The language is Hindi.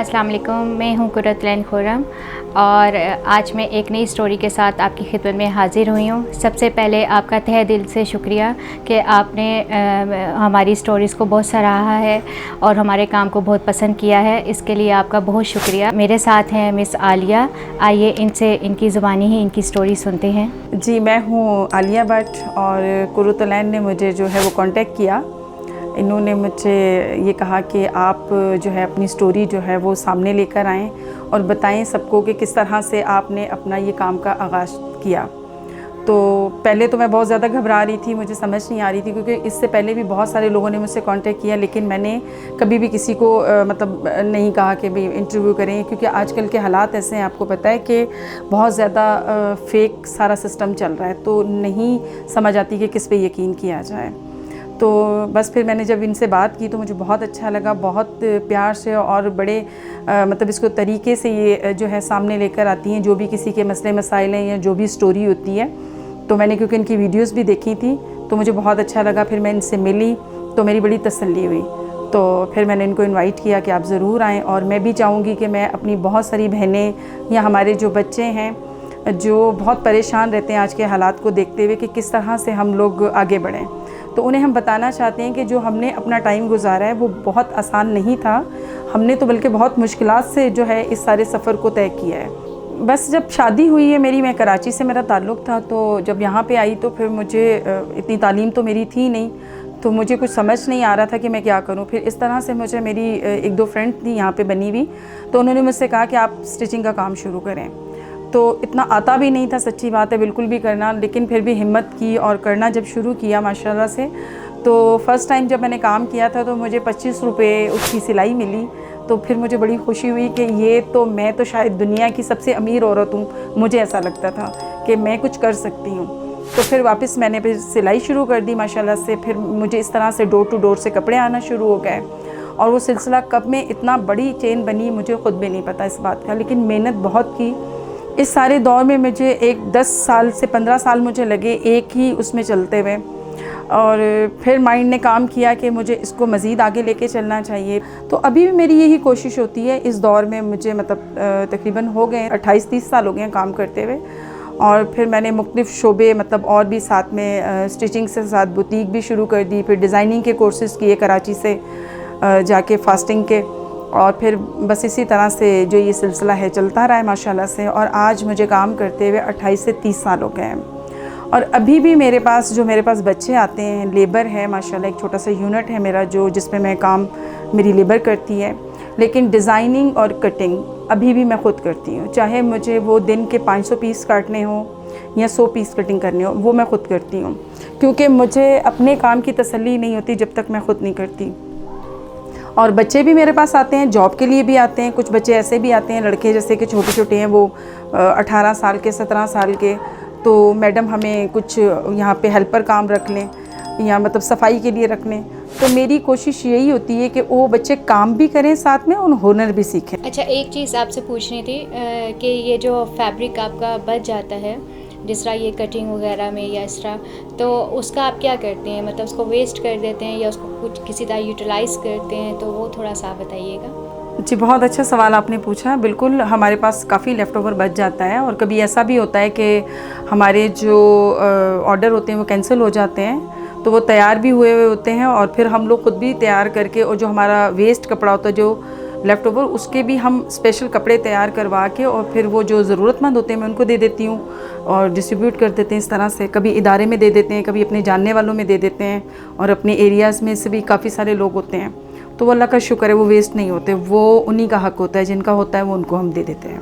अस्सलाम वालेकुम। मैं हूँ कुर्रतुल ऐन खुर्रम और आज मैं एक नई स्टोरी के साथ आपकी खिदमत में हाज़िर हुई हूँ। सबसे पहले आपका तहे दिल से शुक्रिया कि आपने हमारी स्टोरीज़ को बहुत सराहा है और हमारे काम को बहुत पसंद किया है। इसके लिए आपका बहुत शुक्रिया। मेरे साथ हैं मिस आलिया। आइए इनसे इनकी ज़ुबानी ही इनकी स्टोरी सुनते हैं। जी, मैं हूँ आलिया भट्ट और कुर्रतुल ऐन ने मुझे जो है वो कांटेक्ट किया। इन्होंने मुझे ये कहा कि आप जो है अपनी स्टोरी जो है वो सामने लेकर आएँ और बताएं सबको कि किस तरह से आपने अपना ये काम का आगाज़ किया। तो पहले तो मैं बहुत ज़्यादा घबरा रही थी, मुझे समझ नहीं आ रही थी क्योंकि इससे पहले भी बहुत सारे लोगों ने मुझसे कांटेक्ट किया, लेकिन मैंने कभी भी किसी को मतलब नहीं कहा कि भाई इंटरव्यू करें, क्योंकि आजकल के हालात ऐसे हैं, आपको पता है कि बहुत ज़्यादा फेक सारा सिस्टम चल रहा है, तो नहीं समझ आती कि किस पे यकीन किया जाए। तो बस फिर मैंने जब इनसे बात की तो मुझे बहुत अच्छा लगा, बहुत प्यार से और बड़े मतलब इसको तरीके से ये जो है सामने लेकर आती हैं जो भी किसी के मसले मसाइल हैं या जो भी स्टोरी होती है। तो मैंने क्योंकि इनकी वीडियोस भी देखी थी तो मुझे बहुत अच्छा लगा। फिर मैं इनसे मिली तो मेरी बड़ी तसल्ली हुई। तो फिर मैंने इनको इनवाइट किया कि आप ज़रूर आएँ, और मैं भी चाहूँगी कि मैं अपनी बहुत सारी बहनें या हमारे जो बच्चे हैं जो बहुत परेशान रहते हैं आज के हालात को देखते हुए कि किस तरह से हम लोग आगे बढ़ें, तो उन्हें हम बताना चाहते हैं कि जो हमने अपना टाइम गुजारा है वो बहुत आसान नहीं था। हमने तो बल्कि बहुत मुश्किलात से जो है इस सारे सफ़र को तय किया है। बस जब शादी हुई है मेरी, मैं कराची से मेरा ताल्लुक़ था, तो जब यहाँ पे आई तो फिर मुझे इतनी तालीम तो मेरी थी नहीं, तो मुझे कुछ समझ नहीं आ रहा था कि मैं क्या करूँ। फिर इस तरह से मुझे मेरी एक दो फ्रेंड थी यहाँ पे बनी हुई, तो उन्होंने मुझसे कहा कि आप स्टिचिंग का काम शुरू करें। तो इतना आता भी नहीं था, सच्ची बात है, बिल्कुल भी करना, लेकिन फिर भी हिम्मत की और करना जब शुरू किया माशाल्लाह से। तो फ़र्स्ट टाइम जब मैंने काम किया था तो मुझे 25 रुपये उसकी सिलाई मिली। तो फिर मुझे बड़ी खुशी हुई कि ये तो मैं तो शायद दुनिया की सबसे अमीर औरत हूँ, मुझे ऐसा लगता था कि मैं कुछ कर सकती हूँ। तो फिर वापस मैंने फिर सिलाई शुरू कर दी माशाल्लाह से। फिर मुझे इस तरह से डोर टू डोर से कपड़े आना शुरू हो गए, और वो सिलसिला कब में इतना बड़ी चेन बनी मुझे ख़ुद भी नहीं पता इस बात का, लेकिन मेहनत बहुत की। इस सारे दौर में मुझे एक 10 साल से 15 साल मुझे लगे एक ही उसमें चलते हुए, और फिर माइंड ने काम किया कि मुझे इसको मज़ीद आगे लेके चलना चाहिए। तो अभी भी मेरी यही कोशिश होती है इस दौर में। मुझे मतलब तकरीबन हो गए 28-30 साल हो गए हैं काम करते हुए, और फिर मैंने मुख्तलिफ़ शोबे मतलब और भी साथ में स्टिचिंग से साथ बुटीक भी शुरू कर दी। फिर डिज़ाइनिंग के कोर्सेज़ किए कराची से जाके फास्टिंग के, और फिर बस इसी तरह से जो ये सिलसिला है चलता रहा है माशाल्लाह से। और आज मुझे काम करते हुए 28 से 30 साल हो गए हैं, और अभी भी मेरे पास बच्चे आते हैं, लेबर है माशाल्लाह, एक छोटा सा यूनिट है मेरा जो जिसमें मैं काम मेरी लेबर करती है, लेकिन डिज़ाइनिंग और कटिंग अभी भी मैं ख़ुद करती हूँ। चाहे मुझे वो दिन के 500 पीस काटने हों या 100 पीस कटिंग करनी हो, वो मैं ख़ुद करती हूँ, क्योंकि मुझे अपने काम की तसल्ली नहीं होती जब तक मैं ख़ुद नहीं करती। और बच्चे भी मेरे पास आते हैं, जॉब के लिए भी आते हैं। कुछ बच्चे ऐसे भी आते हैं, लड़के जैसे कि छोटे छोटे हैं, वो 18 साल के 17 साल के, तो मैडम हमें कुछ यहाँ पे हेल्पर काम रख लें या मतलब सफाई के लिए रख लें। तो मेरी कोशिश यही होती है कि वो बच्चे काम भी करें साथ में, उन हुनर भी सीखें। अच्छा, एक चीज़ आपसे पूछनी थी कि ये जो फैब्रिक आपका बच जाता है जिस तरह ये कटिंग वगैरह में या इस तरह, तो उसका आप क्या करते हैं? मतलब उसको वेस्ट कर देते हैं या उसको कुछ किसी तरह यूटिलाइज़ करते हैं? तो वो थोड़ा सा बताइएगा। जी, बहुत अच्छा सवाल आपने पूछा। बिल्कुल, हमारे पास काफ़ी लेफ़्ट ओवर बच जाता है, और कभी ऐसा भी होता है कि हमारे जो ऑर्डर होते हैं वो कैंसिल हो जाते हैं, तो वो तैयार भी हुए हुए होते हैं, और फिर हम लोग ख़ुद भी तैयार करके, और जो हमारा वेस्ट कपड़ा होता है जो लेफ़्ट ओवर, उसके भी हम स्पेशल कपड़े तैयार करवा के, और फिर वो जो ज़रूरतमंद होते हैं मैं उनको दे देती हूँ और डिस्ट्रीब्यूट कर देते हैं इस तरह से। कभी इदारे में दे देते हैं, कभी अपने जानने वालों में दे देते हैं, और अपने एरियाज़ में से भी काफ़ी सारे लोग होते हैं, तो वो अल्लाह का शुक्र है वो वेस्ट नहीं होते। वो उन्हीं का हक़ होता है, जिनका होता है वो उनको हम दे देते हैं।